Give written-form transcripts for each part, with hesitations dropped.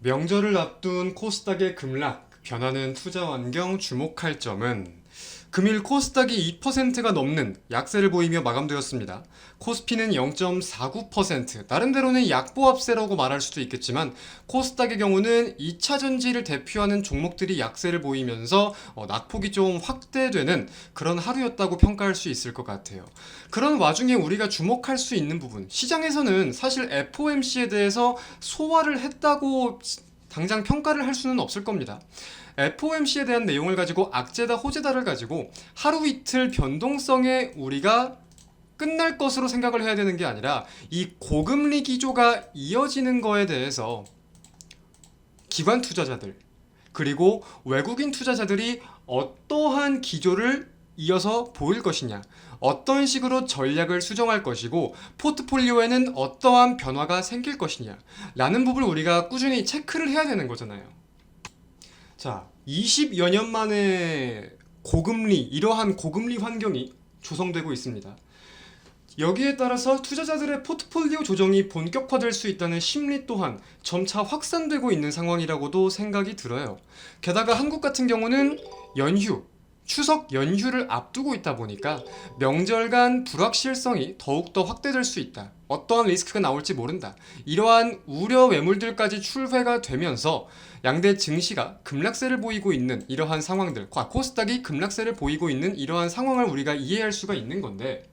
명절을 앞둔 코스닥의 급락, 변하는 투자 환경 주목할 점은 금일 코스닥이 2%가 넘는 약세를 보이며 마감되었습니다. 코스피는 0.49%, 나름대로는 약보합세라고 말할 수도 있겠지만 코스닥의 경우는 2차전지를 대표하는 종목들이 약세를 보이면서 낙폭이 좀 확대되는 그런 하루였다고 평가할 수 있을 것 같아요. 그런 와중에 우리가 주목할 수 있는 부분, 시장에서는 사실 FOMC에 대해서 소화를 했다고 당장 평가를 할 수는 없을 겁니다. FOMC에 대한 내용을 가지고 악재다 호재다를 가지고 하루 이틀 변동성에 우리가 끝날 것으로 생각을 해야 되는 게 아니라 이 고금리 기조가 이어지는 거에 대해서 기관 투자자들 그리고 외국인 투자자들이 어떠한 기조를 이어서 보일 것이냐, 어떤 식으로 전략을 수정할 것이고 포트폴리오에는 어떠한 변화가 생길 것이냐 라는 부분을 우리가 꾸준히 체크를 해야 되는 거잖아요. 자, 20여 년 만에 이러한 고금리 환경이 조성되고 있습니다. 여기에 따라서 투자자들의 포트폴리오 조정이 본격화될 수 있다는 심리 또한 점차 확산되고 있는 상황이라고도 생각이 들어요. 게다가 한국 같은 경우는 추석 연휴를 앞두고 있다 보니까 명절간 불확실성이 더욱더 확대될 수 있다. 어떠한 리스크가 나올지 모른다. 이러한 우려 매물들까지 출회가 되면서 양대 증시가 급락세를 보이고 있는 이러한 상황들, 코스닥이 급락세를 보이고 있는 이러한 상황을 우리가 이해할 수가 있는 건데,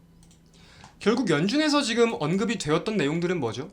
결국 연준에서 지금 언급이 되었던 내용들은 뭐죠?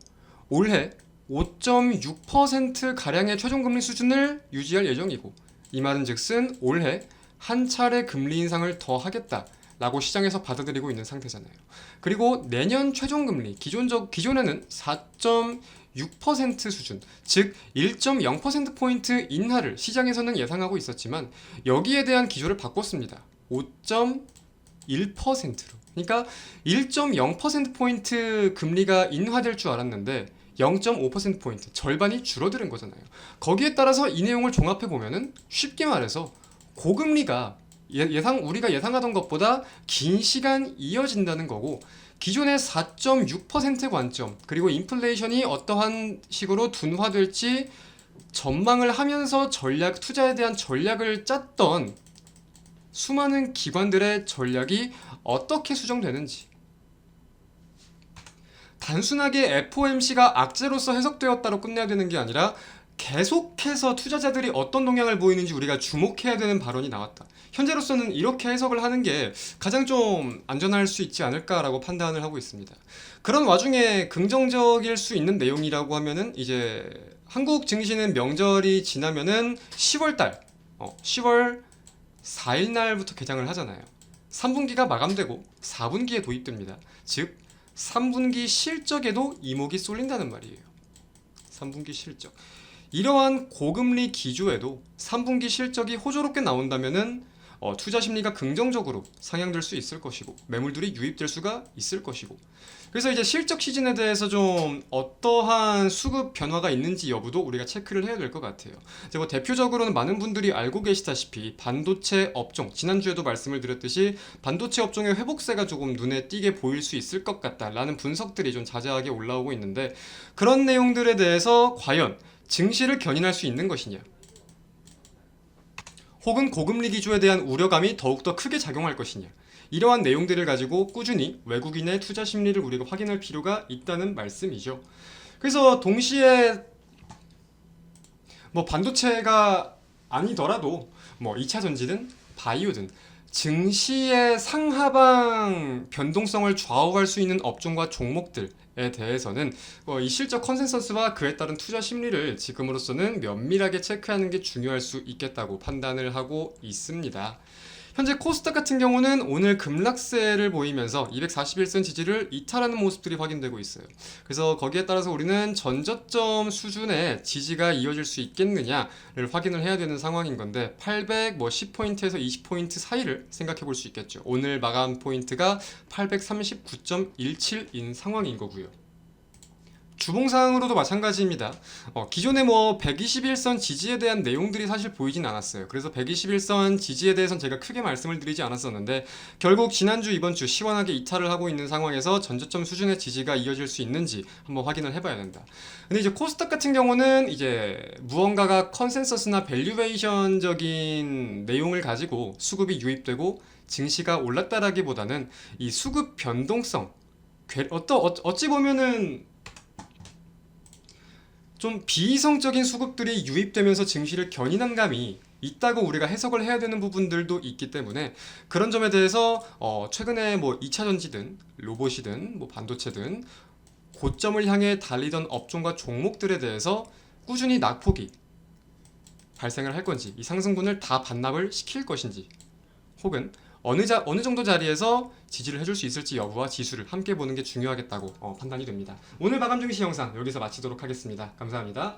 올해 5.6%가량의 최종금리 수준을 유지할 예정이고, 이 말은 즉슨 올해 한 차례 금리 인상을 더 하겠다 라고 시장에서 받아들이고 있는 상태잖아요. 그리고 내년 최종금리 기존에는 4.6% 수준, 즉 1.0%포인트 인하를 시장에서는 예상하고 있었지만 여기에 대한 기조를 바꿨습니다. 5.1%로. 그러니까 1.0%포인트 금리가 인하될 줄 알았는데 0.5%포인트, 절반이 줄어드는 거잖아요. 거기에 따라서 이 내용을 종합해 보면은 쉽게 말해서 고금리가 우리가 예상하던 것보다 긴 시간 이어진다는 거고, 기존의 4.6% 관점 그리고 인플레이션이 어떠한 식으로 둔화될지 전망을 하면서 투자에 대한 전략을 짰던 수많은 기관들의 전략이 어떻게 수정되는지, 단순하게 FOMC가 악재로서 해석되었다로 끝내야 되는 게 아니라 계속해서 투자자들이 어떤 동향을 보이는지 우리가 주목해야 되는 발언이 나왔다. 현재로서는 이렇게 해석을 하는 게 가장 좀 안전할 수 있지 않을까라고 판단을 하고 있습니다. 그런 와중에 긍정적일 수 있는 내용이라고 하면은 이제 한국 증시는 명절이 지나면은 10월 4일 날부터 개장을 하잖아요. 3분기가 마감되고 4분기에 도입됩니다. 즉 3분기 실적에도 이목이 쏠린다는 말이에요. 3분기 실적. 이러한 고금리 기조에도 3분기 실적이 호조롭게 나온다면은 투자 심리가 긍정적으로 상향될 수 있을 것이고 매물들이 유입될 수가 있을 것이고, 그래서 이제 실적 시즌에 대해서 좀 어떠한 수급 변화가 있는지 여부도 우리가 체크를 해야 될 것 같아요. 이제 뭐 대표적으로는 많은 분들이 알고 계시다시피 반도체 업종, 지난주에도 말씀을 드렸듯이 반도체 업종의 회복세가 조금 눈에 띄게 보일 수 있을 것 같다라는 분석들이 좀 자세하게 올라오고 있는데, 그런 내용들에 대해서 과연 증시를 견인할 수 있는 것이냐, 혹은 고금리 기조에 대한 우려감이 더욱더 크게 작용할 것이냐, 이러한 내용들을 가지고 꾸준히 외국인의 투자 심리를 우리가 확인할 필요가 있다는 말씀이죠. 그래서 동시에 뭐 반도체가 아니더라도 뭐 2차 전지든 바이오든 증시의 상하방 변동성을 좌우할 수 있는 업종과 종목들에 대해서는 이 실적 컨센서스와 그에 따른 투자 심리를 지금으로서는 면밀하게 체크하는 게 중요할 수 있겠다고 판단을 하고 있습니다. 현재 코스닥 같은 경우는 오늘 급락세를 보이면서 241선 지지를 이탈하는 모습들이 확인되고 있어요. 그래서 거기에 따라서 우리는 전저점 수준의 지지가 이어질 수 있겠느냐를 확인을 해야 되는 상황인 건데, 810포인트에서 20포인트 사이를 생각해 볼 수 있겠죠. 오늘 마감 포인트가 839.17인 상황인 거고요. 주봉상으로도 마찬가지입니다. 기존에 뭐 121선 지지에 대한 내용들이 사실 보이진 않았어요. 그래서 121선 지지에 대해서는 제가 크게 말씀을 드리지 않았었는데 결국 지난주 이번주 시원하게 이탈을 하고 있는 상황에서 전저점 수준의 지지가 이어질 수 있는지 한번 확인을 해봐야 된다. 근데 이제 코스닥 같은 경우는 이제 무언가가 컨센서스나 밸류에이션적인 내용을 가지고 수급이 유입되고 증시가 올랐다라기보다는 이 수급 변동성 어찌 보면은 좀 비이성적인 수급들이 유입되면서 증시를 견인한 감이 있다고 우리가 해석을 해야 되는 부분들도 있기 때문에 그런 점에 대해서 최근에 뭐 2차 전지든 로봇이든 뭐 반도체든 고점을 향해 달리던 업종과 종목들에 대해서 꾸준히 낙폭이 발생을 할 건지 이 상승분을 다 반납을 시킬 것인지 혹은 어느 정도 자리에서 지지를 해줄 수 있을지 여부와 지수를 함께 보는 게 중요하겠다고 판단이 됩니다. 오늘 마감 증시 영상 여기서 마치도록 하겠습니다. 감사합니다.